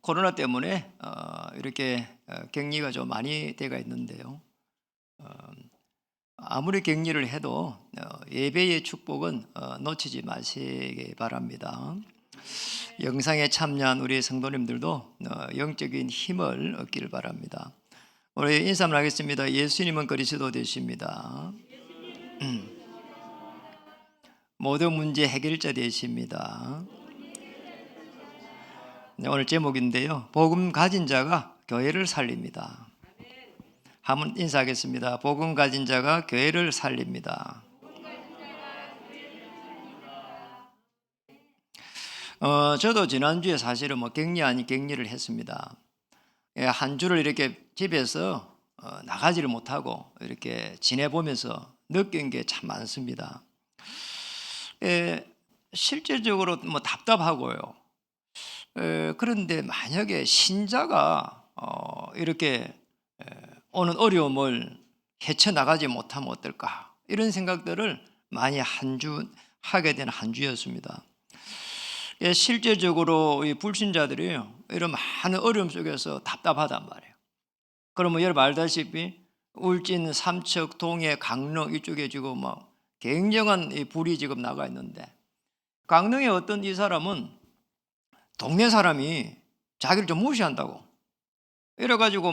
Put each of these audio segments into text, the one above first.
코로나 때문에 이렇게 격리가 좀 많이 돼가 있는데요. 어, 아무리 격리를 해도 예배의 축복은 놓치지 마시기 바랍니다. 영상에 참여한 우리 성도님들도 영적인 힘을 얻기를 바랍니다. 우리 인사를 하겠습니다. 예수님은 그리스도 되십니다. 모든 문제 해결자 되십니다. 네, 오늘 제목인데요. 복음 가진 자가 교회를 살립니다. 한번 인사하겠습니다. 복음 가진 자가 교회를 살립니다. 저도 지난주에 사실은 격리 아닌 격리를 했습니다. 한 주를 이렇게 집에서 나가지를 못하고 이렇게 지내보면서 느낀 게 참 많습니다. 실제적으로 답답하고요. 그런데 만약에 신자가 이렇게 오는 어려움을 헤쳐나가지 못하면 어떨까, 이런 생각들을 많이 하게 된 한 주였습니다. 실제적으로 이 불신자들이 이런 많은 어려움 속에서 답답하단 말이에요. 그러면 여러분 알다시피 울진, 삼척, 동해, 강릉 이쪽에 지금 굉장한 불이 지금 나가 있는데, 강릉의 어떤 이 사람은 동네 사람이 자기를 좀 무시한다고 이래가지고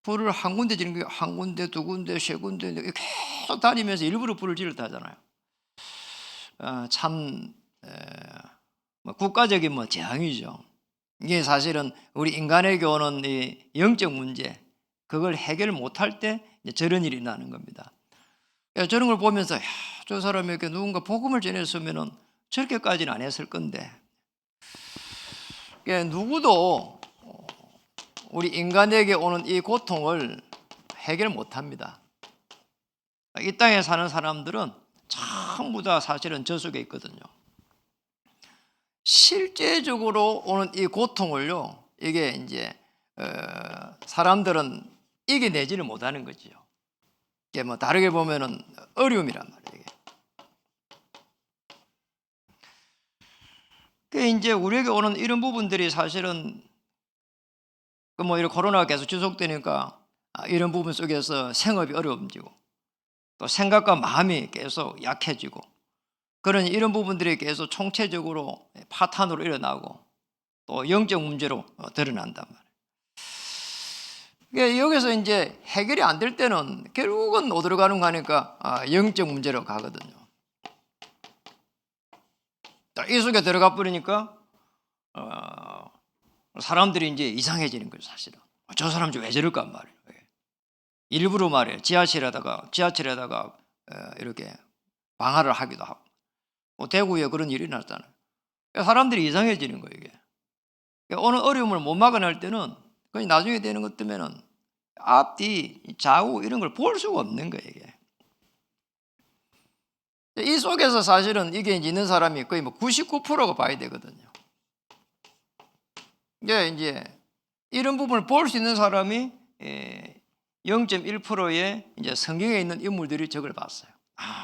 불을 한 군데 지르는 게 한 군데, 두 군데, 세 군데 계속 다니면서 일부러 불을 지르다 하잖아요. 참 국가적인 재앙이죠. 이게 사실은 우리 인간에게 오는 이 영적 문제, 그걸 해결 못할 때 저런 일이 나는 겁니다. 저런 걸 보면서 저 사람에게 누군가 복음을 전했으면 저렇게까지는 안 했을 건데, 누구도 우리 인간에게 오는 이 고통을 해결 못합니다. 이 땅에 사는 사람들은 전부 다 사실은 저 속에 있거든요. 실제적으로 오는 이 고통을요, 이게 이제 사람들은 이겨내지를 못하는 거지요. 이게 다르게 보면은 어려움이란 말이에요. 그 이제 우리에게 오는 이런 부분들이 사실은 이런 코로나가 계속 지속되니까 이런 부분 속에서 생업이 어려워지고, 또 생각과 마음이 계속 약해지고, 그런 이런 부분들이 계속 총체적으로 파탄으로 일어나고 또 영적 문제로 드러난단 말이에요. 여기서 이제 해결이 안 될 때는 결국은 어디로 가는 거 하니까 영적 문제로 가거든요. 이 속에 들어가 버리니까 사람들이 이제 이상해지는 거죠. 사실은 저 사람 좀 왜 저럴까 말이에요. 일부러 말이에요. 지하철에다가 이렇게 방화를 하기도 하고, 대구에 그런 일이 났잖아요. 사람들이 이상해지는 거예요. 이게 어느 어려움을 못 막아낼 때는 그냥 나중에 되는 것 때문에는 앞뒤 좌우 이런 걸 볼 수가 없는 거예요. 이게 이 속에서 사실은 이게 있는 사람이 거의 99%가 봐야 되거든요. 이제 이런 부분을 볼 수 있는 사람이 0.1%의 이제 성경에 있는 인물들이 저걸 봤어요.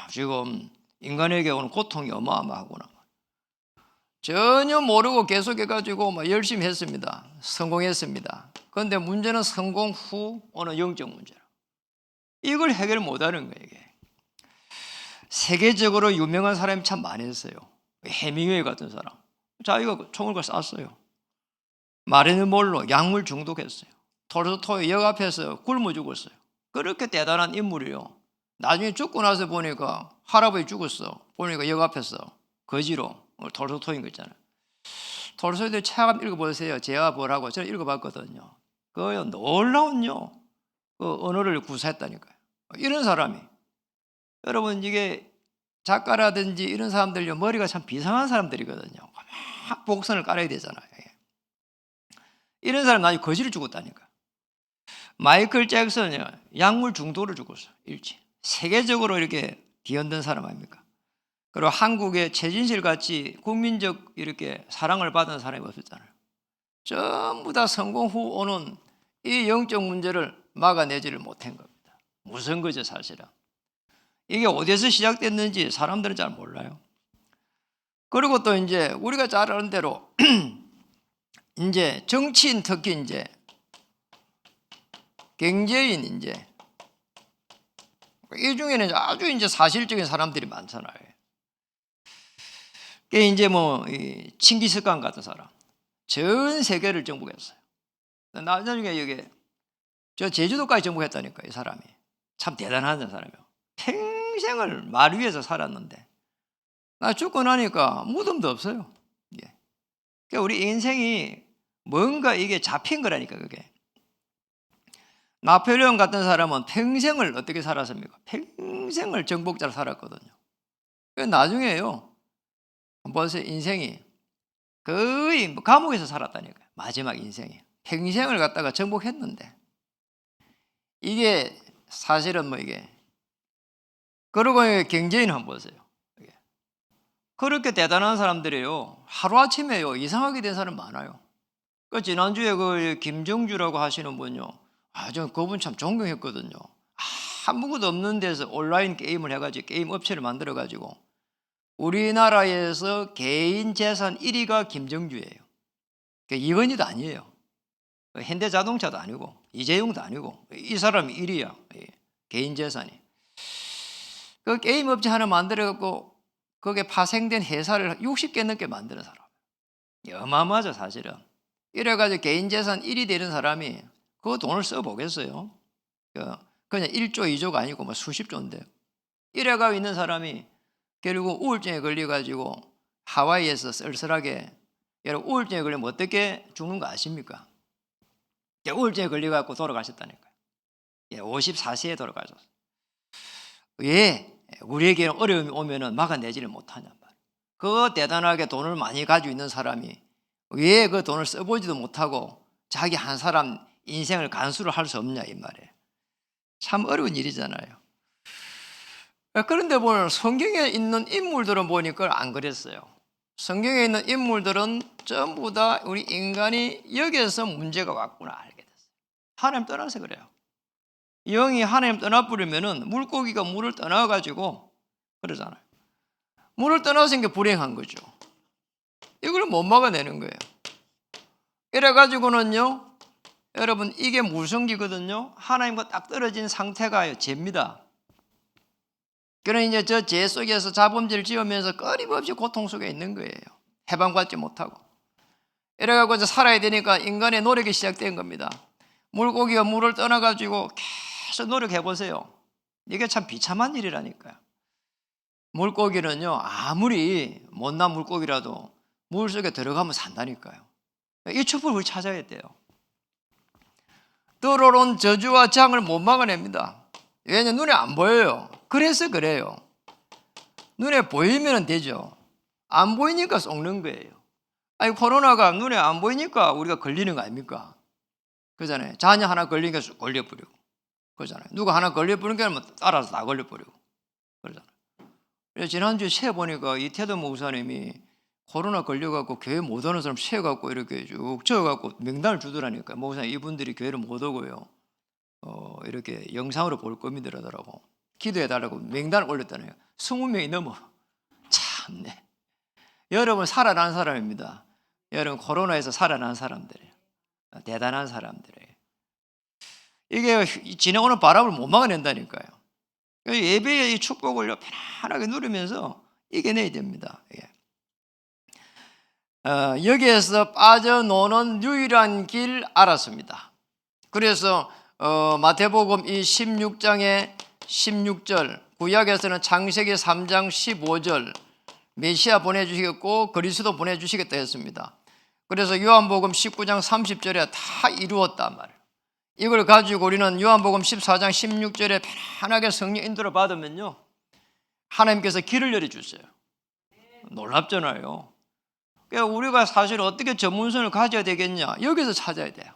지금 인간에게 오는 고통이 어마어마하구나. 전혀 모르고 계속해가지고 열심히 했습니다. 성공했습니다. 그런데 문제는 성공 후 오는 영적 문제라. 이걸 해결 못하는 거예요. 이게 세계적으로 유명한 사람이 참 많았어요. 해밍웨이 같은 사람, 자기가 총을 쐈어요. 마리는 몰로 약물 중독했어요. 톨스토이 역 앞에서 굶어 죽었어요. 그렇게 대단한 인물이요. 나중에 죽고 나서 보니까 할아버지 죽었어. 보니까 역 앞에서 거지로 톨스토이인 거 있잖아요. 톨스토이들 책 한번 읽어보세요. 제와 벌하고 저는 읽어봤거든요. 그거요, 놀라운요, 그 언어를 구사했다니까요. 이런 사람이, 여러분 이게 작가라든지 이런 사람들요, 머리가 참 비상한 사람들이거든요. 막 복선을 깔아야 되잖아요. 이런 사람 나중에 거지를 죽었다니까. 마이클 잭슨이요, 약물 중독으로 죽었어요. 일찍. 세계적으로 이렇게 뒤흔든 사람 아닙니까? 그리고 한국의 최진실 같이 국민적 이렇게 사랑을 받은 사람이 없었잖아요. 전부 다 성공 후 오는 이 영적 문제를 막아내지를 못한 겁니다. 무슨 거죠, 사실은. 이게 어디서 시작됐는지 사람들은 잘 몰라요. 그리고 또 이제 우리가 잘 아는 대로 이제 정치인, 특히 이제 경제인, 이제 이 중에는 아주 이제 사실적인 사람들이 많잖아요. 이제 뭐 칭기스칸 같은 사람, 전 세계를 정복했어요. 나중에 여기 저 제주도까지 정복했다니까. 이 사람이 참 대단한 사람이에요. 평생을 말 위에서 살았는데 나 죽고 나니까 무덤도 없어요. 그러니까 우리 인생이 뭔가 이게 잡힌 거라니까. 그게 나폴레옹 같은 사람은 평생을 어떻게 살았습니까? 평생을 정복자로 살았거든요. 나중에요, 벌써 인생이 거의 감옥에서 살았다니까요. 마지막 인생이 평생을 갖다가 정복했는데 이게 사실은 뭐 이게 그러고 경제인 한번 보세요. 그렇게 대단한 사람들이에요, 하루아침에요 이상하게 된 사람 많아요. 그 지난주에 그 김정주라고 하시는 분요, 전 그분 참 존경했거든요. 아무것도 없는 데서 온라인 게임을 해가지고 게임 업체를 만들어가지고 우리나라에서 개인 재산 1위가 김정주예요. 이건희도 아니에요. 현대자동차도 아니고 이재용도 아니고 이 사람이 1위야. 개인 재산이. 그 게임 업체 하나 만들어갖고 거기에 파생된 회사를 60개 넘게 만드는 사람. 어마어마하죠 사실은. 이래가지고 개인 재산 1위 되는 사람이 그 돈을 써보겠어요? 그냥 1조 2조가 아니고 뭐 수십조인데. 이래가지고 있는 사람이 결국 우울증에 걸려가지고 하와이에서 쓸쓸하게, 여러분 우울증에 걸리면 어떻게 죽는 거 아십니까? 우울증에 걸려갖고 돌아가셨다니까요. 54세에 돌아가셨어요. 왜 우리에게는 어려움이 오면은 막아내지를 못하냐 말이에요. 그 대단하게 돈을 많이 가지고 있는 사람이 왜 그 돈을 써보지도 못하고 자기 한 사람 인생을 간수를 할 수 없냐 이 말이에요. 참 어려운 일이잖아요. 그런데 보면 성경에 있는 인물들은 보니까 안 그랬어요. 성경에 있는 인물들은 전부 다 우리 인간이 여기에서 문제가 왔구나 알게 됐어요. 하나님 떠나서 그래요. 영이 하나님 떠나버리면은 물고기가 물을 떠나가지고 그러잖아요. 물을 떠나서 이게 불행한 거죠. 이걸 못 막아내는 거예요. 이래가지고는요, 여러분 이게 무성기거든요. 하나님과 딱 떨어진 상태가 죄입니다. 그러니 이제 저 죄 속에서 자범죄를 지으면서 끊임없이 고통 속에 있는 거예요. 해방받지 못하고. 이래가지고 이제 살아야 되니까 인간의 노력이 시작된 겁니다. 물고기가 물을 떠나가지고 계속 노력해보세요. 이게 참 비참한 일이라니까요. 물고기는요, 아무리 못난 물고기라도 물속에 들어가면 산다니까요. 이 촛불을 찾아야 돼요. 들어온 저주와 장을 못 막아냅니다. 왜냐하면 눈에 안 보여요. 그래서 그래요. 눈에 보이면 되죠. 안 보이니까 썩는 거예요. 아니 코로나가 눈에 안 보이니까 우리가 걸리는 거 아닙니까? 그잖아요. 자녀 하나 걸리니까 걸려버리고 그러잖아요. 누가 하나 걸려버리니까 따라서 다 걸려버리고 그러잖아요. 그래서 지난주에 세 보니까 이태도 목사님이 코로나 걸려갖고 교회 못 오는 사람 세갖고 이렇게 쭉 적어갖고 명단을 주더라니까. 목사님 이분들이 교회를 못 오고요, 이렇게 영상으로 볼 겁니다 이러더라고. 기도해달라고 명단을 올렸다네요. 20명이 넘어. 참네. 여러분 살아난 사람입니다. 여러분 코로나에서 살아난 사람들이에요. 대단한 사람들이에요. 이게 지나오는 바람을 못 막아낸다니까요. 예배의 이 축복을 편안하게 누리면서 이겨내야 됩니다. 여기에서 빠져노는 유일한 길 알았습니다. 그래서 마태복음 이 16장의 16절, 구약에서는 창세기 3장 15절 메시아 보내주시겠고 그리스도 보내주시겠다 했습니다. 그래서 요한복음 19장 30절에 다 이루었단 말이에요. 이걸 가지고 우리는 요한복음 14장 16절에 편안하게 성령 인도를 받으면요, 하나님께서 길을 열어주세요. 놀랍잖아요. 그러니까 우리가 사실 어떻게 전문성을 가져야 되겠냐, 여기서 찾아야 돼요.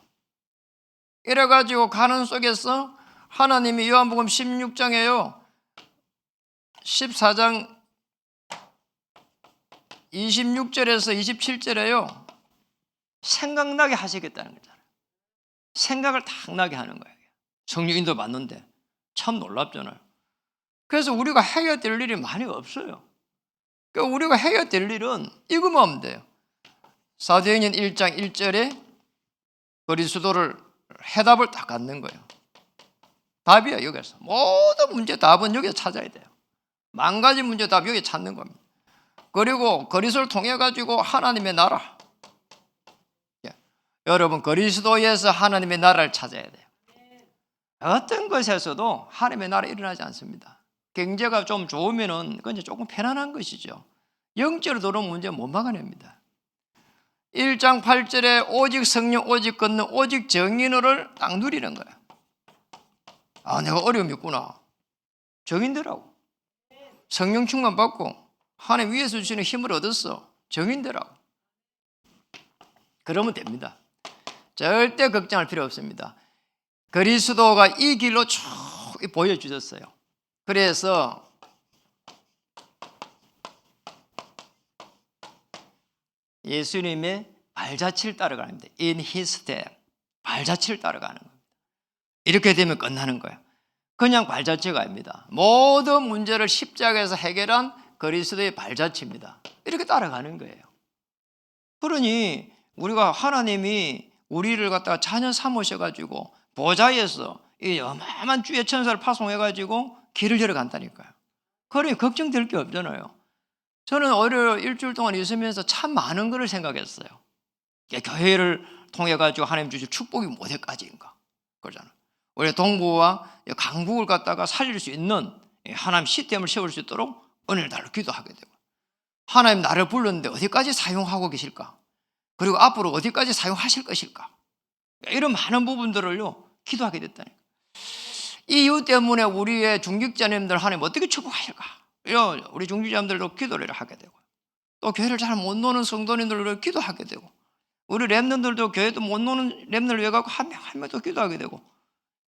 이래가지고 가는 속에서 하나님이 요한복음 16장에요 14장 26절에서 27절에요 생각나게 하시겠다는 거잖아요. 생각을 딱 나게 하는 거예요. 성령 인도 받는데 참 놀랍잖아요. 그래서 우리가 해야 될 일이 많이 없어요. 그러니까 우리가 해야 될 일은 이거만 하면 돼요. 사도행전 1장 1절에 그리스도를 해답을 딱 갖는 거예요. 답이야 여기서. 모든 문제 답은 여기서 찾아야 돼요. 망가진 문제 답 여기 찾는 겁니다. 그리고 그리스도를 통해 가지고 하나님의 나라. 여러분 그리스도에서 하나님의 나라를 찾아야 돼요. 어떤 것에서도 하나님의 나라 일어나지 않습니다. 경제가 좀 좋으면은 그건 이제 조금 편안한 것이죠. 영적으로 들어오는 문제는 못 막아냅니다. 1장 8절에 오직 성령 오직 걷는 오직 정인을 딱 누리는 거야. 아 내가 어려움이 있구나. 정인되라고. 성령 충만 받고 하나님 위에서 주시는 힘을 얻었어. 정인되라고. 그러면 됩니다. 절대 걱정할 필요 없습니다. 그리스도가 이 길로 쭉 보여주셨어요. 그래서 예수님의 발자취를 따라가는 겁니다. In His step. 발자취를 따라가는 겁니다. 이렇게 되면 끝나는 거예요. 그냥 발자취가 아닙니다. 모든 문제를 십자가에서 해결한 그리스도의 발자취입니다. 이렇게 따라가는 거예요. 그러니 우리가 하나님이 우리를 갖다가 자녀 삼으셔가지고 보좌에서 이 어마어마한 주의 천사를 파송해가지고 길을 열어간다니까요. 그러니 걱정될 게 없잖아요. 저는 오히려 일주일 동안 있으면서 참 많은 것을 생각했어요. 교회를 통해가지고 하나님 주실 축복이 뭐대까지인가 그러잖아요. 우리 동부와 강북을 갖다가 살릴 수 있는 하나님 시스템을 세울 수 있도록 은혜를 달라 기도하게 되고, 하나님 나를 불렀는데 어디까지 사용하고 계실까? 그리고 앞으로 어디까지 사용하실 것일까? 이런 많은 부분들을요 기도하게 됐다니까. 이 이유 때문에 우리의 중직자님들 하나님 어떻게 축복하실까? 이런 우리 중직자님들도 기도를 하게 되고, 또 교회를 잘 못 노는 성도님들도 기도하게 되고, 우리 랩런들도 교회도 못 노는 랩런을 위해 갖고 한 명 한 명 또 기도하게 되고,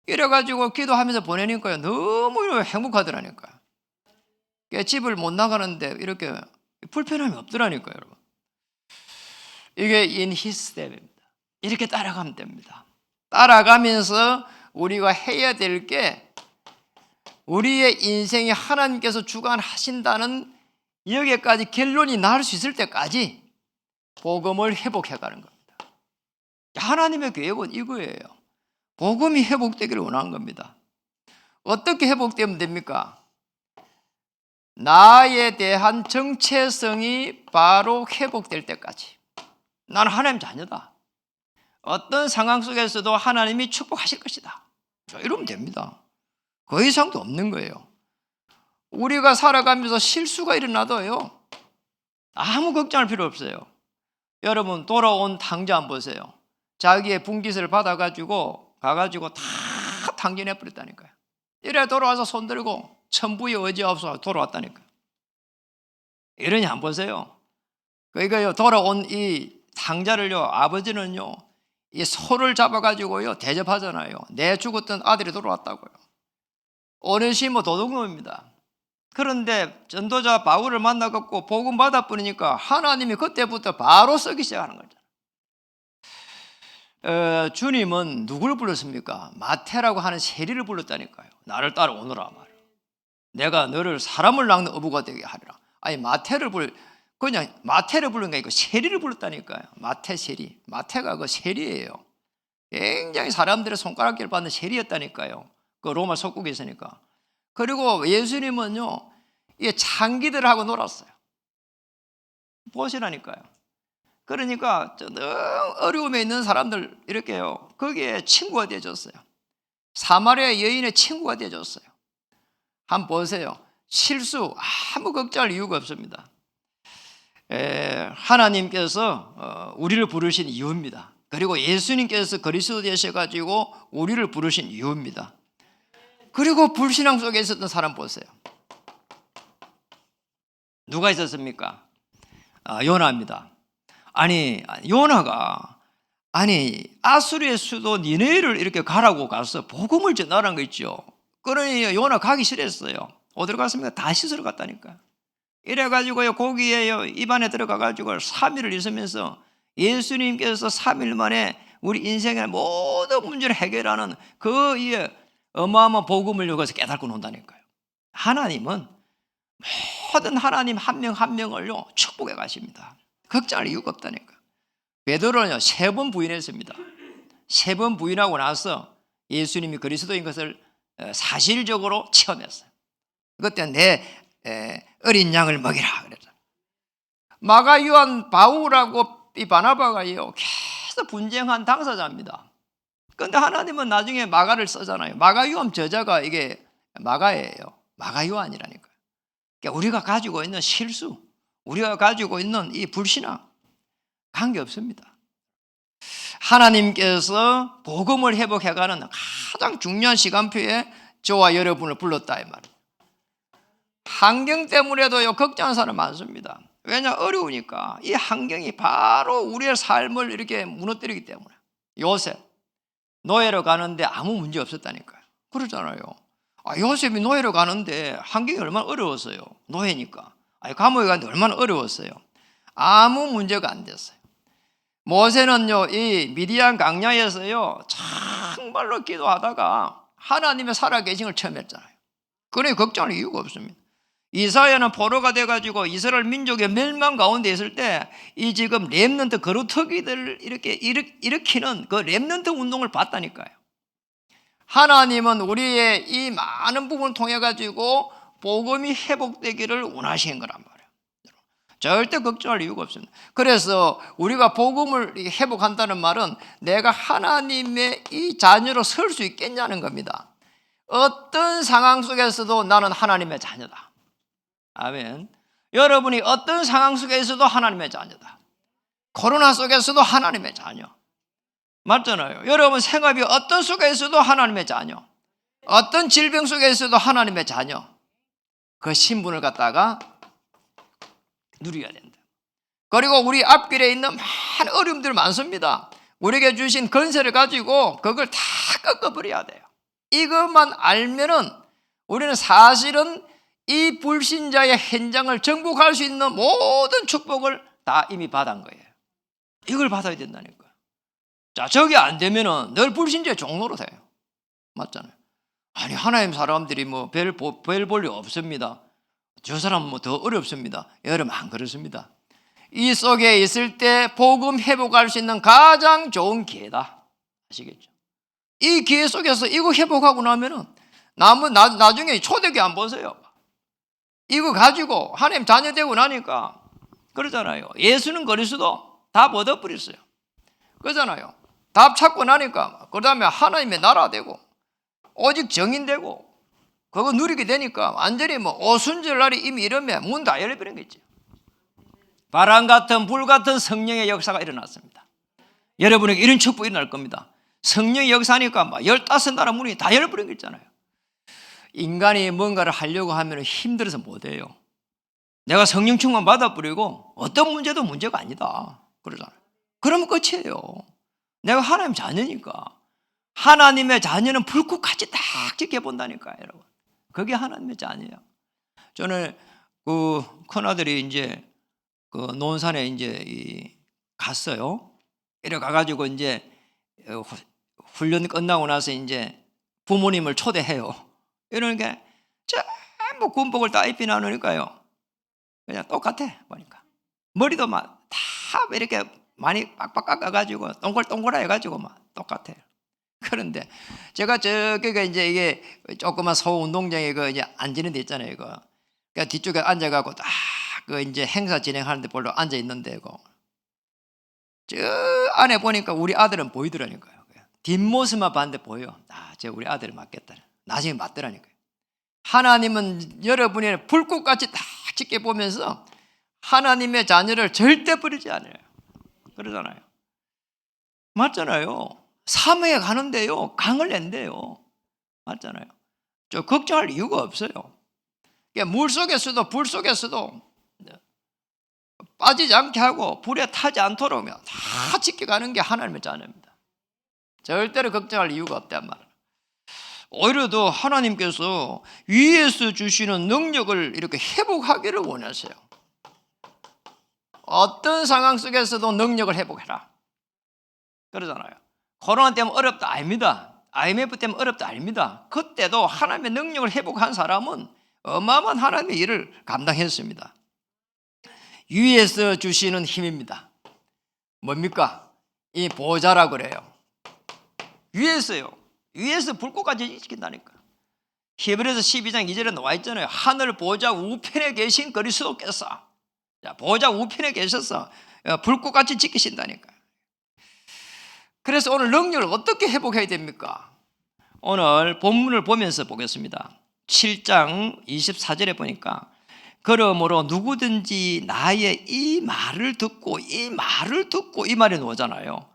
이래가지고 기도하면서 보내니까요 너무 행복하더라니까요. 집을 못 나가는데 이렇게 불편함이 없더라니까요, 여러분. 이게 in his step입니다. 이렇게 따라가면 됩니다. 따라가면서 우리가 해야 될 게, 우리의 인생에 하나님께서 주관하신다는 여기까지 결론이 나올 수 있을 때까지 복음을 회복해 가는 겁니다. 하나님의 계획은 이거예요. 복음이 회복되기를 원하는 겁니다. 어떻게 회복되면 됩니까? 나에 대한 정체성이 바로 회복될 때까지. 나는 하나님 자녀다. 어떤 상황 속에서도 하나님이 축복하실 것이다. 이러면 됩니다. 그 이상도 없는 거예요. 우리가 살아가면서 실수가 일어나도요 아무 걱정할 필요 없어요. 여러분 돌아온 탕자 한번 보세요. 자기의 분깃을 받아가지고 가가지고 다 탕진해버렸다니까요. 이래 돌아와서 손들고 천부의 의지 없어 돌아왔다니까요. 이러니 한번 보세요. 그러니까요 돌아온 이 탕자를요 아버지는요 이 소를 잡아가지고요 대접하잖아요. 내 죽었던 아들이 돌아왔다고요. 어르신 뭐 도둑놈입니다. 그런데 전도자 바울을 만나갖고 복음 받아버리니까 하나님이 그때부터 바로 쓰기 시작하는 거죠. 주님은 누구를 불렀습니까? 마태라고 하는 세리를 불렀다니까요. 나를 따라오너라 말. 내가 너를 사람을 낚는 어부가 되게 하리라. 아니 그냥 마태를 부른 게 아니고 세리를 불렀다니까요. 마태 세리. 마태가 그 세리예요. 굉장히 사람들의 손가락질 받는 세리였다니까요. 그 로마 속국에 있으니까. 그리고 예수님은요 이 창기들하고 놀았어요. 보시라니까요. 그러니까 너무 어려움에 있는 사람들 이렇게요 거기에 친구가 되어줬어요. 사마리아 여인의 친구가 되어줬어요. 한번 보세요. 실수 아무 걱정할 이유가 없습니다. 하나님께서 우리를 부르신 이유입니다. 그리고 예수님께서 그리스도 되셔가지고 우리를 부르신 이유입니다. 그리고 불신앙 속에 있었던 사람 보세요. 누가 있었습니까? 요나입니다. 아니 요나가 아수르의 수도 니네를 이렇게 가라고 가서 복음을 전하라는 거 있죠. 그러니 요나 가기 싫었어요. 어디로 갔습니까? 다시스로 갔다니까요. 이래가지고요 거기에 입안에 들어가가지고 3일을 있으면서 예수님께서 3일 만에 우리 인생의 모든 문제를 해결하는 그 어마어마한 복음을 여기서 깨닫고 논다니까요. 하나님은 모든 하나님 한 명 한 명을요 축복해 가십니다. 걱정할 이유가 없다니까. 베드로는요 3번 부인했습니다. 3번 부인하고 나서 예수님이 그리스도인 것을 사실적으로 체험했어요. 그때 내 어린 양을 먹이라 그랬죠. 마가, 요한, 바울하고 이 바나바가요 계속 분쟁한 당사자입니다. 그런데 하나님은 나중에 마가를 쓰잖아요. 마가, 요한 저자가 이게 마가예요. 마가, 요한이라니까요. 그러니까 우리가 가지고 있는 실수, 우리가 가지고 있는 이 불신앙 관계없습니다. 하나님께서 복음을 회복해가는 가장 중요한 시간표에 저와 여러분을 불렀다 이 말이에요. 환경 때문에도요 걱정하는 사람 많습니다. 왜냐? 어려우니까. 이 환경이 바로 우리의 삶을 이렇게 무너뜨리기 때문에. 요셉 노예로 가는데 아무 문제 없었다니까요. 그러잖아요. 요셉이 노예로 가는데 환경이 얼마나 어려웠어요. 노예니까. 감옥에 가는데 얼마나 어려웠어요. 아무 문제가 안 됐어요. 모세는요 이 미디안 강야에서요 정말로 기도하다가 하나님의 살아계신 걸 처음 했잖아요. 그러니 걱정할 이유가 없습니다. 이사야는 포로가 돼가지고 이스라엘 민족의 멸망 가운데 있을 때 이 지금 렘넌트 거루터기들을 이렇게 일으키는 그 렘넌트 운동을 봤다니까요. 하나님은 우리의 이 많은 부분을 통해 가지고 복음이 회복되기를 원하시는 거란 말이에요. 절대 걱정할 이유가 없습니다. 그래서 우리가 복음을 회복한다는 말은 내가 하나님의 이 자녀로 설 수 있겠냐는 겁니다. 어떤 상황 속에서도 나는 하나님의 자녀다. 아멘. 여러분이 어떤 상황 속에서도 하나님의 자녀다. 코로나 속에서도 하나님의 자녀. 맞잖아요. 여러분 생활이 어떤 속에서도 하나님의 자녀. 어떤 질병 속에서도 하나님의 자녀. 그 신분을 갖다가 누려야 된다. 그리고 우리 앞길에 있는 많은 어려움들 많습니다. 우리에게 주신 건세를 가지고 그걸 다 꺾어버려야 돼요. 이것만 알면은 우리는 사실은 이 불신자의 현장을 정복할 수 있는 모든 축복을 다 이미 받은 거예요. 이걸 받아야 된다니까요. 자, 저게 안 되면은 늘 불신자의 종로로 돼요. 맞잖아요. 아니, 하나님 사람들이 뭐 별 볼 일 없습니다. 저 사람은 뭐 더 어렵습니다. 여러분 안 그렇습니다. 이 속에 있을 때 복음 회복할 수 있는 가장 좋은 기회다. 아시겠죠? 이 기회 속에서 이거 회복하고 나면은 나중에 초대교회 안 보세요. 이거 가지고 하나님 자녀 되고 나니까 그러잖아요. 예수는 그리스도 답 얻어버렸어요. 그러잖아요. 답 찾고 나니까 그 다음에 하나님의 나라 되고 오직 정인 되고 그거 누리게 되니까 완전히 뭐 오순절 날이 이미 이러면 문 다 열려버린 거죠. 바람 같은 불 같은 성령의 역사가 일어났습니다. 여러분에게 이런 축복이 일어날 겁니다. 성령의 역사니까 막 15나라 문이 다 열려버린 거 있잖아요. 인간이 뭔가를 하려고 하면 힘들어서 못해요. 내가 성령 충만 받아버리고 어떤 문제도 문제가 아니다 그러잖아요. 그러면 끝이에요. 내가 하나님 자녀니까. 하나님의 자녀는 불꽃같이 딱 지켜본다니까요, 여러분. 그게 하나님의 자녀예요. 저는 그 큰아들이 이제 그 논산에 이제 갔어요. 이래 가가지고 이제 훈련 끝나고 나서 이제 부모님을 초대해요. 이러니까 전부 군복을 다 입히 나누니까요. 그냥 똑같아 보니까 머리도 막 다 이렇게 많이 빡빡 깎아가지고 동글동글해 해가지고 막 똑같아요. 그런데 제가 저기가 이제 이게 조그만 소운동장에 그 이제 앉는 데 있잖아요. 이거 그러니까 뒤쪽에 앉아가고 딱 그 이제 행사 진행하는데 볼로 앉아 있는데 저 안에 보니까 우리 아들은 보이더라니까요. 뒷모습만 봤는데 보여. 저 우리 아들을 맞겠다. 나중에 맞더라니까요. 하나님은 여러분의 불꽃같이 딱 지켜보면서 하나님의 자녀를 절대 버리지 않아요. 그러잖아요. 맞잖아요. 사무에 가는데요 강을 낸대요. 맞잖아요. 저 걱정할 이유가 없어요. 물 속에서도 불 속에서도 빠지지 않게 하고 불에 타지 않도록 다 지켜가는 게 하나님의 자녀입니다. 절대로 걱정할 이유가 없단 말이에요. 오히려 더 하나님께서 위에서 주시는 능력을 이렇게 회복하기를 원하세요. 어떤 상황 속에서도 능력을 회복해라 그러잖아요. 코로나 때문에 어렵다 아닙니다. IMF 때문에 어렵다 아닙니다. 그때도 하나님의 능력을 회복한 사람은 어마어마한 하나님의 일을 감당했습니다. 위에서 주시는 힘입니다. 뭡니까? 이 보좌라 그래요. 위에서요. 위에서 불꽃까지 지킨다니까. 히브리서 12장 2절에 나와 있잖아요. 하늘 보좌 우편에 계신 그리스도께서, 자, 보좌 우편에 계셔서 불꽃같이 지키신다니까. 그래서 오늘 능력을 어떻게 회복해야 됩니까? 오늘 본문을 보면서 보겠습니다. 7장 24절에 보니까 그러므로 누구든지 나의 이 말을 듣고 이 말이 나오잖아요.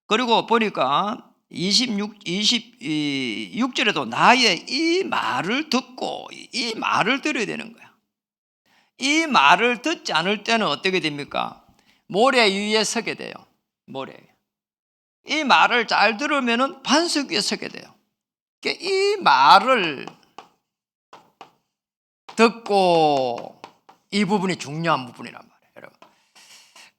그리고 보니까 26절에도 나의 이 말을 듣고 이 말을 들어야 되는 거야. 이 말을 듣지 않을 때는 어떻게 됩니까? 모래 위에 서게 돼요. 모래. 이 말을 잘 들으면 반석 위에 서게 돼요. 이 말을 듣고, 이 부분이 중요한 부분이란 말이에요.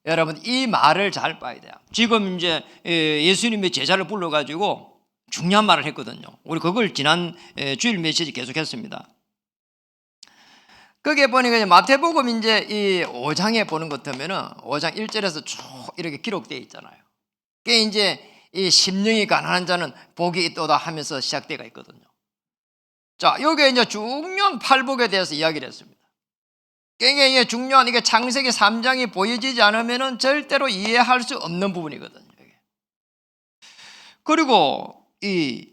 여러분 이 말을 잘 봐야 돼요. 지금 이제 예수님의 제자를 불러가지고 중요한 말을 했거든요. 우리 그걸 지난 주일 메시지 계속했습니다. 거기에 보니까 마태복음 이제 이 5장에 보는 것 같으면은 5장 1절에서 쭉 이렇게 기록되어 있잖아요. 그게 이제 이 심령이 가난한 자는 복이 있도다 하면서 시작되어 있거든요. 자, 여기에 이제 중요한 팔복에 대해서 이야기를 했습니다. 굉장히 중요한, 이게 창세기 3장이 보여지지 않으면 절대로 이해할 수 없는 부분이거든요. 그리고 이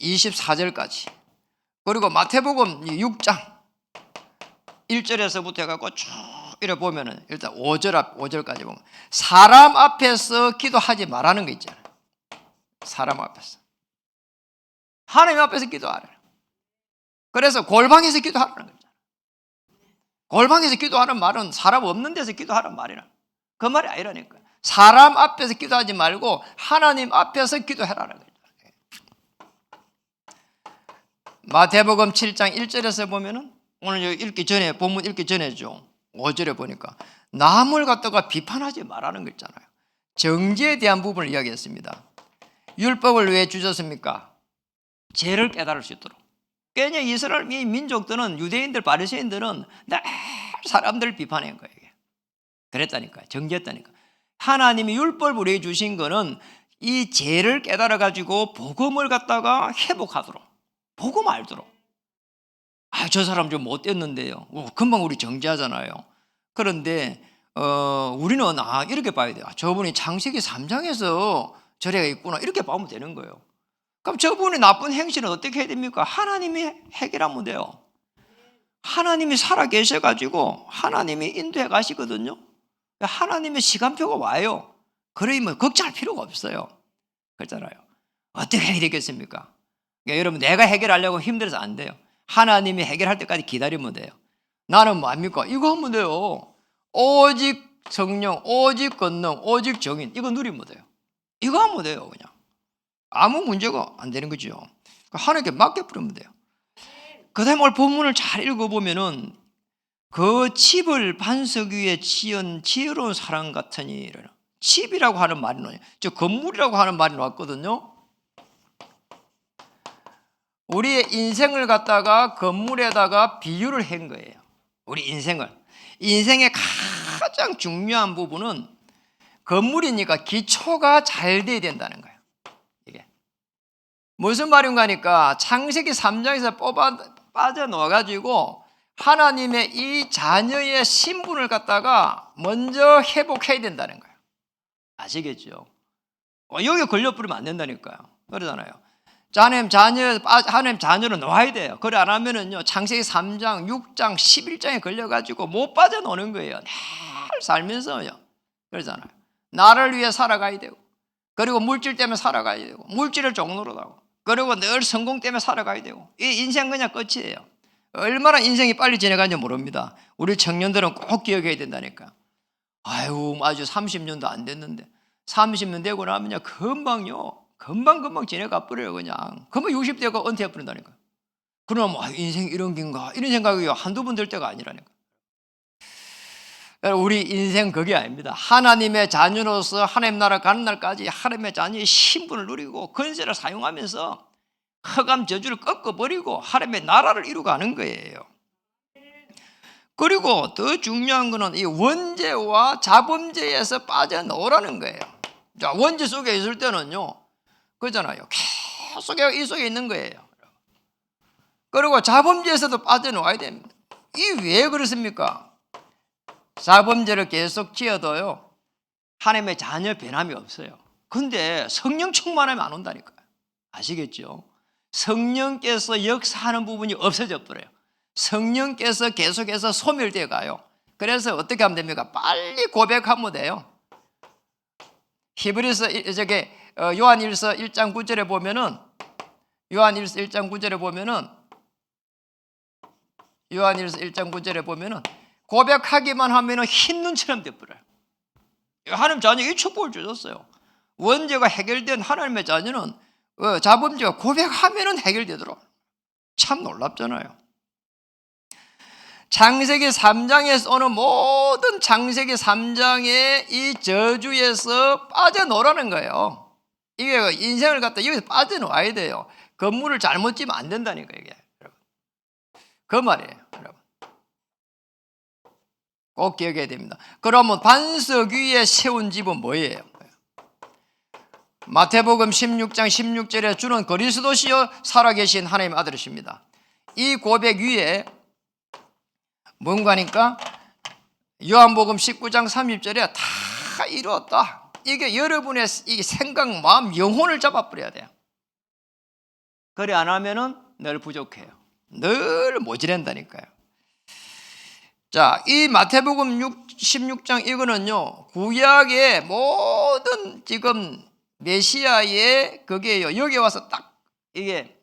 24절까지, 그리고 마태복음 6장 1절에서부터 해갖고 쭉 이래 보면은 일단 5절까지 보면 사람 앞에서 기도하지 말라는 거 있잖아요. 사람 앞에서. 하나님 앞에서 기도하라. 그래서 골방에서 기도하라는 거죠. 골방에서 기도하는 말은 사람 없는 데서 기도하라는 말이라. 그 말이 아니라니까. 사람 앞에서 기도하지 말고 하나님 앞에서 기도해라는 거죠. 마태복음 7장 1절에서 보면은 오늘 읽기 전에, 본문 읽기 전에죠. 5절에 보니까 남을 갖다가 비판하지 말라는 거 있잖아요. 정죄에 대한 부분을 이야기했습니다. 율법을 왜 주셨습니까? 죄를 깨달을 수 있도록. 그러니까 이스라엘 민족들은, 유대인들, 바리새인들은 늘 사람들을 비판한 거예요. 그랬다니까요. 정죄했다니까. 하나님이 율법을 우리에게 주신 거는 이 죄를 깨달아 가지고 복음을 갖다가 회복하도록, 복음 알도록. 아, 저 사람 좀 못됐는데요. 금방 우리 정죄하잖아요. 그런데 우리는 이렇게 봐야 돼요. 저분이 창세기 3장에서 저래가 있구나, 이렇게 보면 되는 거예요. 그럼 저분의 나쁜 행실은 어떻게 해야 됩니까? 하나님이 해결하면 돼요. 하나님이 살아 계셔가지고 하나님이 인도해 가시거든요. 하나님의 시간표가 와요. 그러면 걱정할 필요가 없어요. 그렇잖아요. 어떻게 해야 되겠습니까? 그러니까 여러분, 내가 해결하려고 힘들어서 안 돼요. 하나님이 해결할 때까지 기다리면 돼요. 나는 뭐합니까? 이거 하면 돼요. 오직 성령, 오직 권능, 오직 정인, 이거 누리면 돼요. 이거 하면 돼요. 그냥 아무 문제가 안 되는 거죠. 하나님께 맡겨버리면 돼요. 그 다음에 오늘 본문을 잘 읽어보면은 그 집을 반석 위에 지은 지혜로운 사람 같으니, 집이라고 하는 말이 나와요. 저 건물이라고 하는 말이 나왔거든요. 우리의 인생을 갖다가 건물에다가 비유를 한 거예요. 우리 인생의 가장 중요한 부분은 건물이니까 기초가 잘 돼야 된다는 거예요. 이게 무슨 말인가 하니까 창세기 3장에서 빠져나와가지고 하나님의 이 자녀의 신분을 갖다가 먼저 회복해야 된다는 거예요. 아시겠죠? 여기 걸려버리면 안 된다니까요. 그러잖아요. 하나님 자녀로 놓아야 돼요. 그래 안 하면은요, 창세기 3장, 6장, 11장에 걸려가지고 못 빠져노는 거예요. 늘 살면서요. 그러잖아요. 나를 위해 살아가야 되고, 그리고 물질 때문에 살아가야 되고, 물질을 종로로 하고, 그리고 늘 성공 때문에 살아가야 되고, 이 인생 그냥 끝이에요. 얼마나 인생이 빨리 지나가는지 모릅니다. 우리 청년들은 꼭 기억해야 된다니까. 아유, 아주 30년도 안 됐는데 30년 되고 나면요, 금방 지나가 버려요. 그냥 금방 60대가 은퇴해 버린다니까. 그럼 인생 이런 긴가, 이런 생각이 한두 번 들 때가 아니라니까. 우리 인생 그게 아닙니다. 하나님의 자녀로서 하나님 나라 가는 날까지 하나님의 자녀의 신분을 누리고 권세를 사용하면서 흑암 저주를 꺾어버리고 하나님의 나라를 이루가는 거예요. 그리고 더 중요한 거는 이 원죄와 자범죄에서 빠져나오라는 거예요. 자, 원죄 속에 있을 때는요, 그잖아요. 계속 이 속에 있는 거예요. 그리고 자범죄에서도 빠져나와야 됩니다. 이 왜 그렇습니까? 자범죄를 계속 지어도요, 하나님의 자녀 변함이 없어요. 근데 성령 충만하면 안 온다니까요. 아시겠죠? 성령께서 역사하는 부분이 없어져 버려요. 성령께서 계속해서 소멸되어 가요. 그래서 어떻게 하면 됩니까? 빨리 고백하면 돼요. 히브리서 요한일서 1장 9절에 보면은 요한일서 1장 9절에 보면은 고백하기만 하면은 흰 눈처럼 돼버려요. 하나님 자녀에게 이 축복을 주셨어요. 원죄가 해결된 하나님의 자녀는 자범죄가 고백하면은 해결되더라고요. 참 놀랍잖아요. 창세기 3장에서 오는 모든 창세기 3장의 이 저주에서 빠져나오라는 거예요. 이게 인생을 갖다 여기서 빠져나와야 돼요. 건물을 잘못 지면 안 된다니까, 이게. 여러분. 그 말이에요, 여러분. 꼭 기억해야 됩니다. 그러면 반석 위에 세운 집은 뭐예요? 마태복음 16장 16절에 주는 그리스도시요 살아계신 하나님의 아들이십니다. 이 고백 위에 뭔가니까 요한복음 19장 30절에 다 이루었다. 이게 여러분의 이 생각, 마음, 영혼을 잡아버려야 돼요. 그래 안 하면은 늘 부족해요. 늘 모자란다니까요. 자, 이 마태복음 16장 이거는요, 구약의 모든 지금 메시아의 그게요, 여기 와서 딱 이게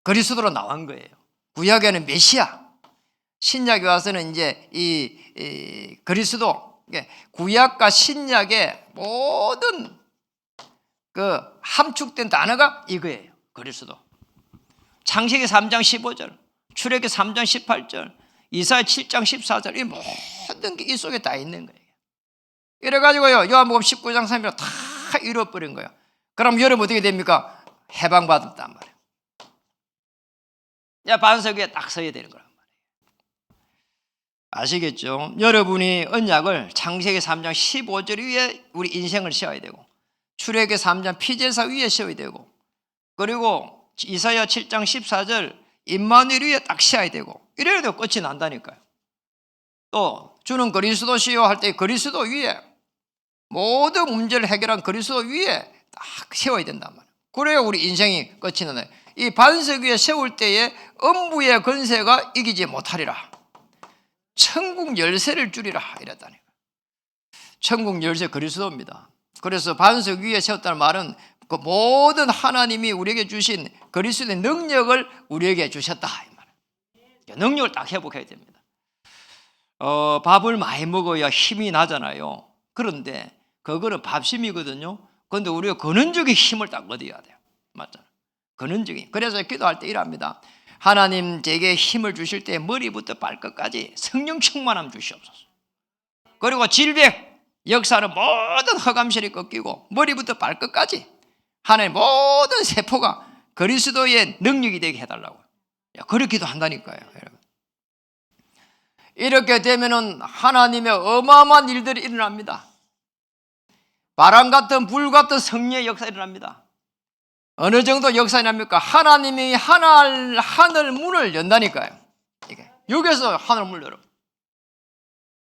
그리스도로 나온 거예요. 구약에는 메시아, 신약에 와서는 이제 이 그리스도, 구약과 신약의 모든 그 함축된 단어가 이거예요. 그리스도. 창세기 3장 15절, 출애굽기 3장 18절, 이사야 7장 14절, 이 모든 게 이 속에 다 있는 거예요. 이래가지고요, 요한복음 19장 3절 다 이뤄버린 거예요. 그럼 여러분 어떻게 됩니까? 해방받았단 말이에요. 반석 위에 딱 서야 되는 거란 말이에요. 아시겠죠? 여러분이 언약을 창세기 3장 15절 위에 우리 인생을 세워야 되고, 출애굽기 3장 피제사 위에 세워야 되고, 그리고 이사야 7장 14절 임마누엘 위에 딱 세워야 되고, 이래야 되고 끝이 난다니까요. 또 주는 그리스도시요 할 때 그리스도 위에 모든 문제를 해결한 그리스도 위에 딱 세워야 된단 말이에요. 그래야 우리 인생이 끝이 나요. 이 반석 위에 세울 때에 음부의 권세가 이기지 못하리라. 천국 열쇠를 주리라 이랬다니까. 천국 열쇠 그리스도입니다. 그래서 반석 위에 세웠다는 말은 그 모든 하나님이 우리에게 주신 그리스도의 능력을 우리에게 주셨다 이 말이에요. 능력을 딱 회복해야 됩니다. 밥을 많이 먹어야 힘이 나잖아요. 그런데 그거는 밥심이거든요. 그런데 우리가 근원적인 힘을 딱 얻어야 돼요. 맞잖아요. 근원적인. 그래서 기도할 때 이랍니다. 하나님 제게 힘을 주실 때 머리부터 발끝까지 성령 충만함 주시옵소서. 그리고 질병 역사는 모든 허감실이 꺾이고 머리부터 발끝까지 하나님 모든 세포가 그리스도의 능력이 되게 해달라고요. 그렇게도 한다니까요, 여러분. 이렇게 되면은 하나님의 어마어마한 일들이 일어납니다. 바람 같은 불 같은 성령의 역사가 일어납니다. 어느 정도 역사가 일어납니까? 하나님이 하늘 문을 연다니까요. 이게 여기서 하늘 문을 열어.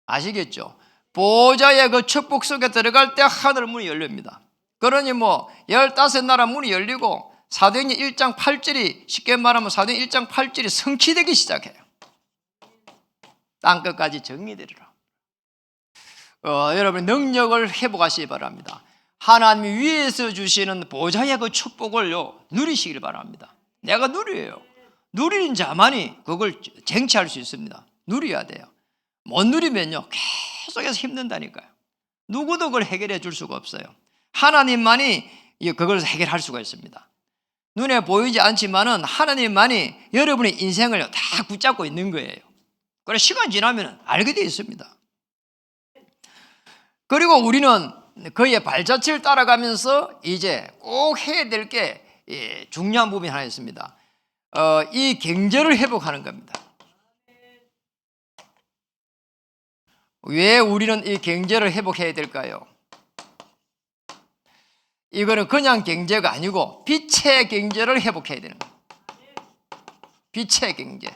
아시겠죠? 보호자의 그 축복 속에 들어갈 때 하늘 문이 열립니다. 그러니 15나라 문이 열리고 사도행전 1장 8절이 쉽게 말하면 사도행전 1장 8절이 성취되기 시작해요. 땅끝까지 정리되리라. 여러분 능력을 회복하시기 바랍니다. 하나님이 위에서 주시는 보좌의 그 축복을요 누리시길 바랍니다. 내가 누려요. 누리는 자만이 그걸 쟁취할 수 있습니다. 누려야 돼요. 못 누리면요 계속해서 힘든다니까요. 누구도 그걸 해결해 줄 수가 없어요. 하나님만이 그걸 해결할 수가 있습니다. 눈에 보이지 않지만은 하나님만이 여러분의 인생을 다 붙잡고 있는 거예요. 그래 시간 지나면 알게 되어 있습니다. 그리고 우리는 그의 발자취를 따라가면서 이제 꼭 해야 될 게 중요한 부분이 하나 있습니다. 이 경제를 회복하는 겁니다. 왜 우리는 이 경제를 회복해야 될까요? 이거는 그냥 경제가 아니고 빛의 경제를 회복해야 되는 거예요. 빛의 경제.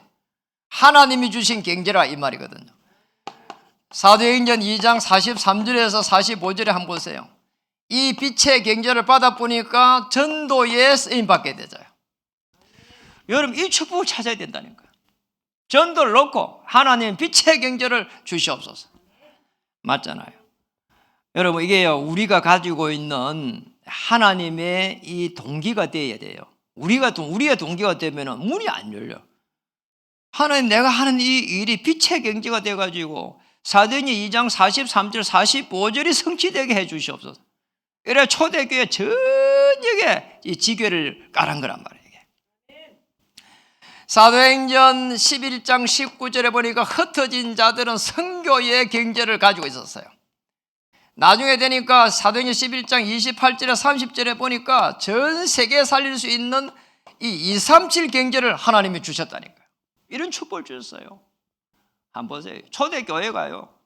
하나님이 주신 경제라 이 말이거든요. 사도행전 2장 43절에서 45절에 한번 보세요. 이 빛의 경제를 받아보니까 전도에 쓰임받게 되죠. 여러분 이 축복을 찾아야 된다니까요. 전도를 놓고 하나님 빛의 경제를 주시옵소서. 맞잖아요. 여러분 이게요, 우리가 가지고 있는 하나님의 이 동기가 되어야 돼요. 우리의 동기가 되면 문이 안 열려. 하나님, 내가 하는 이 일이 빛의 경제가 돼가지고 사도행전 2장 43절 45절이 성취되게 해 주시옵소서. 이래 초대교회 전역에 이 지교를 깔은 거란 말이에요. 사도행전 11장 19절에 보니까 흩어진 자들은 선교의 경제를 가지고 있었어요. 나중에 되니까 사도행전 11장 28절에 30절에 보니까 전 세계에 살릴 수 있는 이 237 경제를 하나님이 주셨다니까요. 이런 축복을 주셨어요. 한번 보세요. 초대교회가요,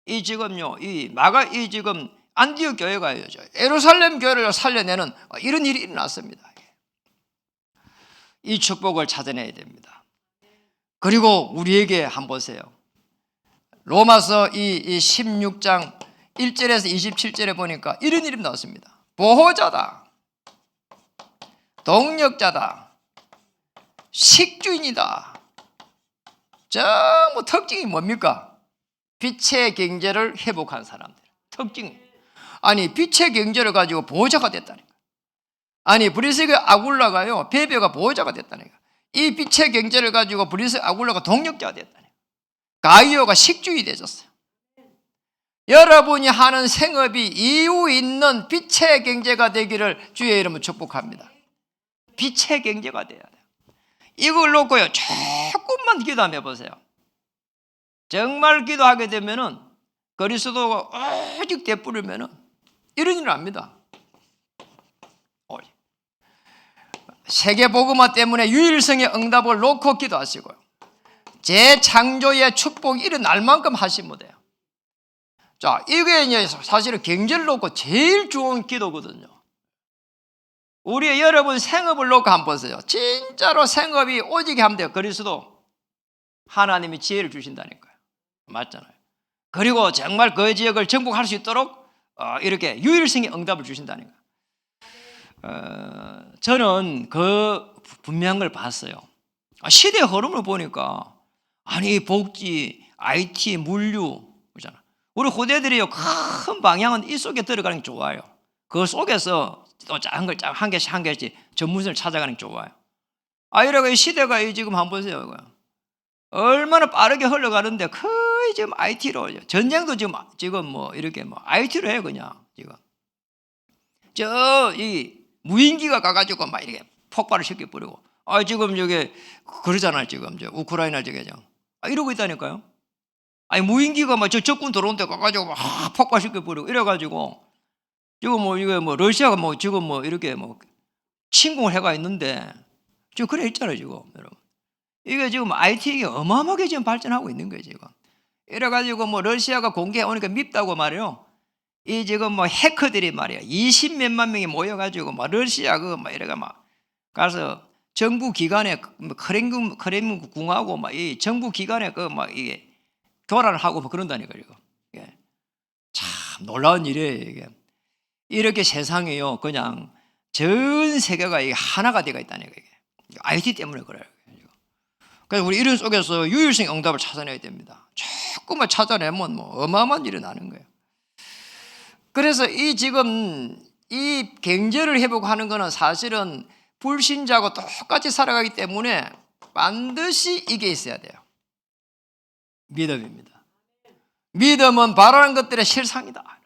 이 지금 안디옥 교회가요, 예루살렘 교회를 살려내는 이런 일이 일어났습니다. 이 축복을 찾아내야 됩니다. 그리고 우리에게 한번 보세요. 로마서 이 16장 1절에서 27절에 보니까 이런 이름 나왔습니다. 보호자다, 동력자다, 식주인이다. 전부 특징이 뭡니까? 빛의 경제를 회복한 사람들. 특징. 아니 빛의 경제를 가지고 보호자가 됐다니까. 아니 브리스의 아굴라가요, 베베가 보호자가 됐다니까. 이 빛의 경제를 가지고 브리스 아굴라가 동력자가 됐다니까. 가이오가 식주인이 되셨어요. 여러분이 하는 생업이 이유 있는 빛의 경제가 되기를 주의 이름으로 축복합니다. 빛의 경제가 돼야 돼요. 이걸 놓고요 조금만 기도 한번 해보세요. 정말 기도하게 되면은 그리스도가 오직 되뿌리면은 이런 일을 합니다. 세계복음화 때문에 유일성의 응답을 놓고 기도하시고요, 재창조의 축복이 일어날 만큼 하시면 돼요. 자, 이게 이제 사실은 경제를 놓고 제일 좋은 기도거든요. 우리 여러분 생업을 놓고 한번 보세요. 진짜로 생업이 오지게 하면 돼요. 그리스도 하나님이 지혜를 주신다니까요. 맞잖아요. 그리고 정말 그 지역을 정복할 수 있도록 이렇게 유일성의 응답을 주신다니까요. 저는 그 분명한 걸 봤어요. 시대의 흐름을 보니까 아니 복지, IT, 물류 그렇잖아. 우리 후대들이요 큰 방향은 이 속에 들어가는 게 좋아요. 그 속에서 또 작은 걸 한 개씩 전문성을 찾아가는 게 좋아요. 이래가 이 시대가 지금 한번 보세요. 얼마나 빠르게 흘러가는데 거의 지금 IT로 전쟁도 지금 뭐 이렇게 뭐 IT로 해 그냥 지금 이 무인기가 가가지고 막 이렇게 폭발을 시켜버리고 지금 저게 그러잖아요. 지금 저 우크라이나 저게 이러고 있다니까요. 무인기가 막 저 적군 들어온 데 가가지고 막 폭발시켜버리고 이래가지고 지금 뭐 이게 뭐 러시아가 뭐 지금 뭐 이렇게 뭐 침공을 해가 있는데 지금 그래 있잖아요 지금 여러분. 이게 지금 IT가 어마어마하게 지금 발전하고 있는 거예요 지금. 이래가지고 뭐 러시아가 공개해 오니까 밉다고 말이에요. 이 지금 뭐 해커들이 말이야 20몇만 명이 모여가지고 막 러시아 막 이래가 막 가서 정부 기관에 크렘린 궁하고 막 이 정부 기관에 막 이게 교란을 하고 뭐 그런다니까요. 이게 참 놀라운 일이에요 이게. 이렇게 세상이요 그냥 전 세계가 이게 하나가 되어 있다니까 이게 IT 때문에 그래요. 그래서 우리 이런 속에서 유일성 응답을 찾아내야 됩니다. 조금만 찾아내면 뭐 어마어마한 일이 나는 거예요. 그래서 지금 이 경제를 회복하는 것은 사실은 불신자하고 똑같이 살아가기 때문에 반드시 이게 있어야 돼요. 믿음입니다. 믿음은 바라는 것들의 실상이다.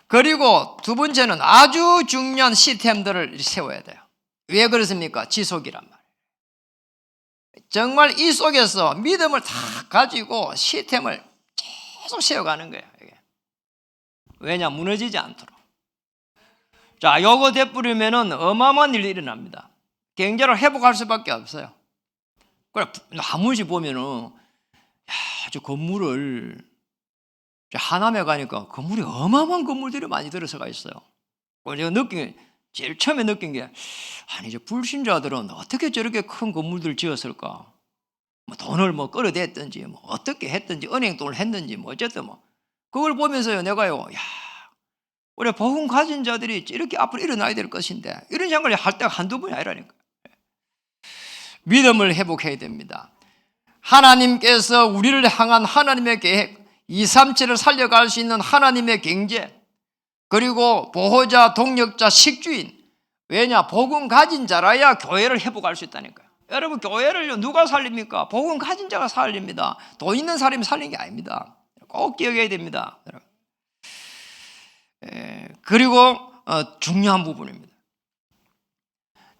그리고 두 번째는 아주 중요한 시스템들을 세워야 돼요. 왜 그렇습니까? 지속이란 말이에요. 정말 이 속에서 믿음을 다 가지고 시스템을 계속 세워가는 거예요. 이게. 왜냐? 무너지지 않도록. 자, 요거 되뿌리면은 어마어마한 일이 일어납니다. 경제를 회복할 수밖에 없어요. 그래, 한 번씩 보면은, 저 건물을 하남에 가니까 건물이 어마어마한 건물들이 많이 들어서가 있어요. 제가 제일 처음에 느낀 게, 아니 이제 불신자들은 어떻게 저렇게 큰 건물들을 지었을까? 뭐 돈을 뭐 끌어댔든지 뭐 어떻게 했든지 은행 돈을 했는지 뭐 어쨌든 뭐 그걸 보면서요 내가요, 야, 우리 복음 가진 자들이 이렇게 앞으로 일어나야 될 것인데 이런 생각을 할 때가 한두 번이 아니라니까. 믿음을 회복해야 됩니다. 하나님께서 우리를 향한 하나님의 계획, 237을 살려갈 수 있는 하나님의 경제, 그리고 보호자, 동력자, 식주인. 왜냐? 복음 가진 자라야 교회를 회복할 수 있다니까요. 여러분, 교회를 누가 살립니까? 복음 가진 자가 살립니다. 돈 있는 사람이 살리는 게 아닙니다. 꼭 기억해야 됩니다. 그리고 중요한 부분입니다.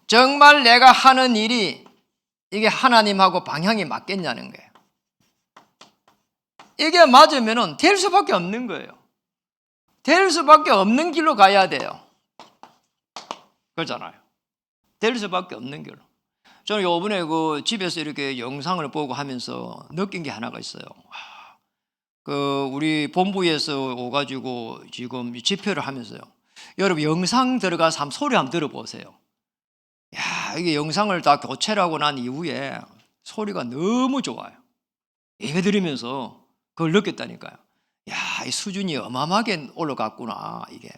정말 내가 하는 일이 이게 하나님하고 방향이 맞겠냐는 거예요. 이게 맞으면 될 수밖에 없는 거예요. 될 수밖에 없는 길로 가야 돼요. 그렇잖아요. 될 수밖에 없는 길로. 저는 요번에 그 집에서 이렇게 영상을 보고 하면서 느낀 게 하나가 있어요. 우리 본부에서 오가지고 지금 집회를 하면서요. 여러분 영상 들어가서 한번 소리 한번 들어보세요. 야, 이게 영상을 다 교체를 하고 난 이후에 소리가 너무 좋아요. 예배 드리면서 그걸 느꼈다니까요. 야, 이 수준이 어마어마하게 올라갔구나, 이게.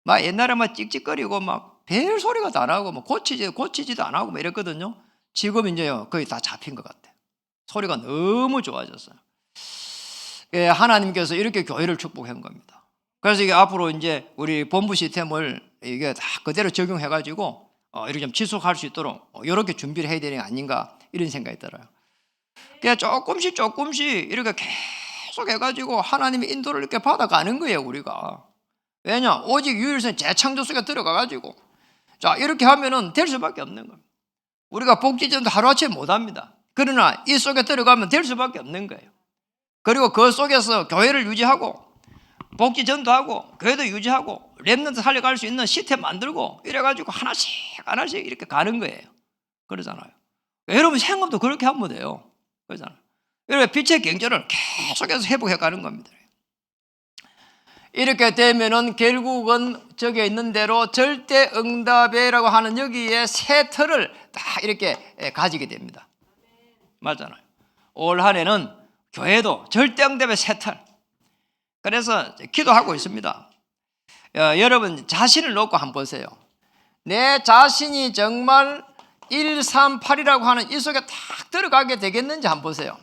막 옛날에 막 찍찍거리고 막 별 소리가 다 나고 뭐 고치지도 안 하고 막 이랬거든요. 지금 이제요, 거의 다 잡힌 것 같아요. 소리가 너무 좋아졌어요. 예, 하나님께서 이렇게 교회를 축복한 겁니다. 그래서 이게 앞으로 이제 우리 본부 시스템을 이게 다 그대로 적용해가지고 이렇게 좀 지속할 수 있도록 이렇게 준비를 해야 되는 게 아닌가 이런 생각이 들어요. 그냥 조금씩 이렇게 계속 해가지고 하나님의 인도를 이렇게 받아가는 거예요, 우리가. 왜냐? 오직 유일선 재창조 속에 들어가가지고 자, 이렇게 하면은 될 수밖에 없는 겁니다. 우리가 복지전도 하루아침에 못합니다. 그러나 이 속에 들어가면 될 수밖에 없는 거예요. 그리고 그 속에서 교회를 유지하고 복지전도 하고 교회도 유지하고 렘넌트 살려갈 수 있는 시스템 만들고 이래가지고 하나씩 이렇게 가는 거예요. 그러잖아요. 여러분 생업도 그렇게 하면 돼요. 그러잖아요. 여러분 빛의 경제를 계속해서 회복해 가는 겁니다. 이렇게 되면은 결국은 저기 있는 대로 절대 응답이라고 하는 여기에 새 틀을 다 이렇게 가지게 됩니다. 맞잖아요. 올 한 해는 교회도 절대 응답의 새 틀. 그래서 기도하고 있습니다. 여러분 자신을 놓고 한번 보세요. 내 자신이 정말 138이라고 하는 이 속에 딱 들어가게 되겠는지 한번 보세요.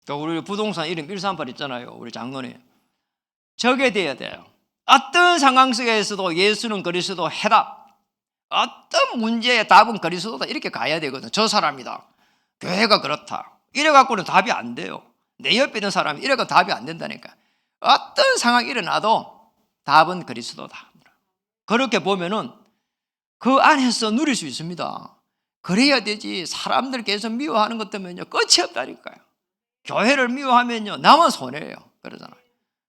우리 부동산 이름 138 있잖아요. 우리 장로님. 저게 돼야 돼요. 어떤 상황 속에서도 예수는 그리스도 해답. 어떤 문제의 답은 그리스도다. 이렇게 가야 되거든요. 저 사람이다. 교회가 그렇다. 이래갖고는 답이 안 돼요. 내 옆에 있는 사람이 이래가 답이 안 된다니까. 어떤 상황이 일어나도 답은 그리스도다. 그렇게 보면은 그 안에서 누릴 수 있습니다. 그래야 되지. 사람들 계속 미워하는 것 때문에 끝이 없다니까요. 교회를 미워하면요 나만 손해예요. 그러잖아요.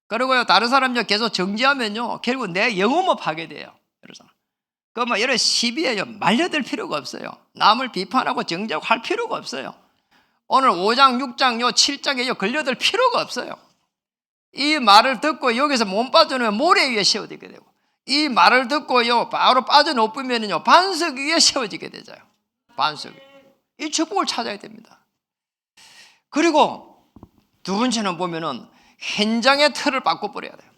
그리고요 다른 사람들 계속 정지하면요 결국 내 영혼만 파괴돼요. 그러잖아요. 그러면 이런 시비에 말려들 필요가 없어요. 남을 비판하고 정죄하고 할 필요가 없어요. 오늘 5장, 6장, 7장에 걸려들 필요가 없어요. 이 말을 듣고 여기서 못 빠져나오면 모래 위에 세워지게 되고, 이 말을 듣고요 바로 빠져놓으면요 반석 위에 세워지게 되죠. 반석 위에. 이 축복을 찾아야 됩니다. 그리고 두 번째는 보면은 현장의 틀을 바꿔버려야 돼요.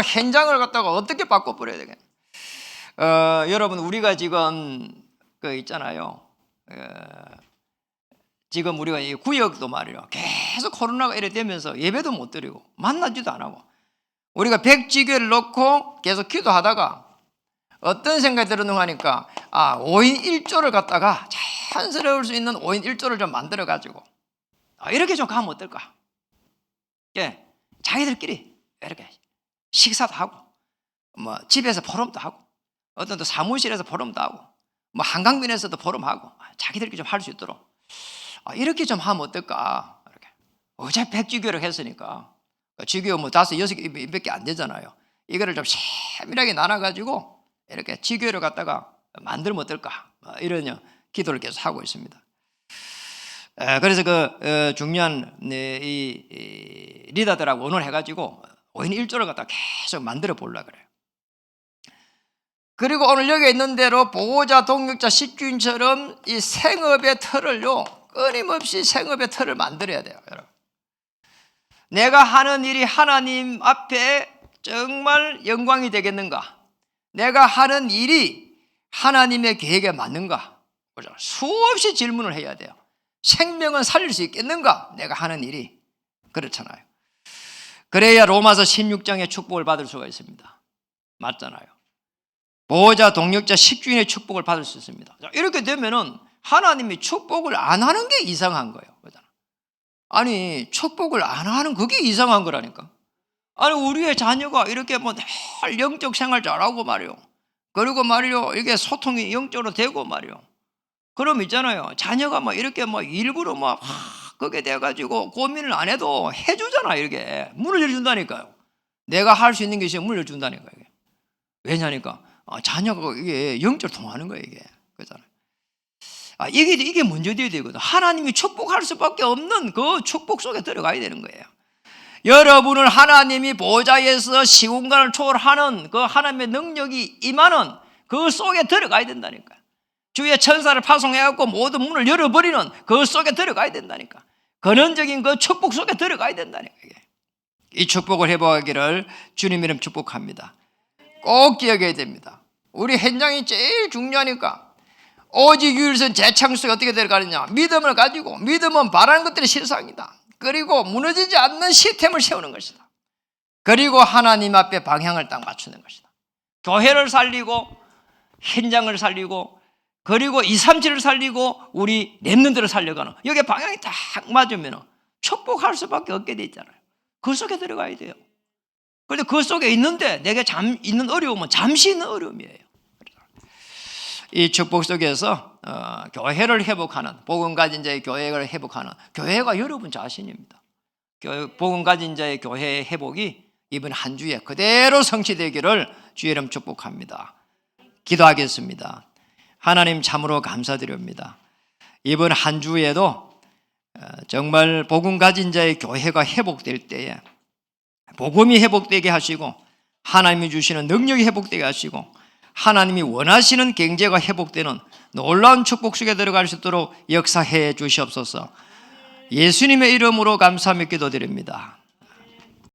현장을 갖다가 어떻게 바꿔버려야 되겠냐? 여러분 우리가 지금 그 있잖아요. 지금 우리가 이 구역도 말이에요. 계속 코로나가 이래 되면서 예배도 못 드리고 만나지도 안 하고 우리가 100지교를 놓고 계속 기도하다가 어떤 생각이 들었는가 하니까 5인 1조를 갖다가 자연스러울 수 있는 5인 1조를 좀 만들어 가지고 이렇게 좀 가면 어떨까? 예, 자기들끼리 이렇게 식사도 하고 뭐 집에서 포럼도 하고 어떤 또 사무실에서 포럼도 하고 뭐 한강변에서도 포럼하고 자기들끼리 좀 할 수 있도록 이렇게 좀 하면 어떨까? 이렇게. 어차피 100지교를 했으니까 지교 뭐 5, 6개 안 되잖아요. 이거를 좀 세밀하게 나눠가지고 이렇게 지교를 갖다가 만들면 어떨까? 이런 기도를 계속 하고 있습니다. 그래서 중요한 이 리더들하고 의논을 해가지고 5인 1조를 갖다 계속 만들어 보려고 그래요. 그리고 오늘 여기 있는 대로 보호자, 동역자, 식주인처럼 이 생업의 틀을요, 끊임없이 생업의 틀을 만들어야 돼요, 여러분. 내가 하는 일이 하나님 앞에 정말 영광이 되겠는가? 내가 하는 일이 하나님의 계획에 맞는가? 수없이 질문을 해야 돼요. 생명은 살릴 수 있겠는가? 내가 하는 일이. 그렇잖아요. 그래야 로마서 16장의 축복을 받을 수가 있습니다. 맞잖아요. 보호자, 동역자, 식주인의 축복을 받을 수 있습니다. 이렇게 되면은 하나님이 축복을 안 하는 게 이상한 거예요. 아니, 축복을 안 하는 그게 이상한 거라니까. 아니, 우리의 자녀가 이렇게 늘 영적 생활 잘하고 말이요. 그리고 말이요, 이게 소통이 영적으로 되고 말이요. 그럼 있잖아요. 자녀가 이렇게 일부러 그게 돼가지고 고민을 안 해도 해주잖아, 이렇게. 문을 열어준다니까요. 내가 할 수 있는 것이 문을 열어준다니까요. 왜냐니까. 자녀가 이게 영적으로 통하는 거예요, 이게. 그렇잖아요. 이게 먼저 돼야 되거든. 하나님이 축복할 수밖에 없는 그 축복 속에 들어가야 되는 거예요. 여러분을 하나님이 보호자에서 시공간을 초월하는 그 하나님의 능력이 임하는 그 속에 들어가야 된다니까. 주의 천사를 파송해갖고 모든 문을 열어버리는 그 속에 들어가야 된다니까. 근원적인 그 축복 속에 들어가야 된다니까. 이 축복을 회복하기를 주님 이름 축복합니다. 꼭 기억해야 됩니다. 우리 현장이 제일 중요하니까. 오직 유일선 재창수에 어떻게 들어가느냐? 믿음을 가지고, 믿음은 바라는 것들이 실상이다. 그리고 무너지지 않는 시스템을 세우는 것이다. 그리고 하나님 앞에 방향을 딱 맞추는 것이다. 교회를 살리고, 현장을 살리고, 그리고 237을 살리고, 우리 렘넌트를 살려가는, 여기 방향이 딱 맞으면 축복할 수밖에 없게 돼 있잖아요. 그 속에 들어가야 돼요. 그런데 그 속에 있는데 내게 있는 어려움은 잠시 있는 어려움이에요. 이 축복 속에서 교회를 회복하는, 복음 가진 자의 교회를 회복하는, 교회가 여러분 자신입니다. 복음 가진 자의 교회의 회복이 이번 한 주에 그대로 성취되기를 주의 이름 축복합니다. 기도하겠습니다. 하나님 참으로 감사드립니다. 이번 한 주에도 정말 복음 가진 자의 교회가 회복될 때에 복음이 회복되게 하시고, 하나님이 주시는 능력이 회복되게 하시고, 하나님이 원하시는 경제가 회복되는 놀라운 축복 속에 들어갈 수 있도록 역사해 주시옵소서. 예수님의 이름으로 감사하며 기도드립니다.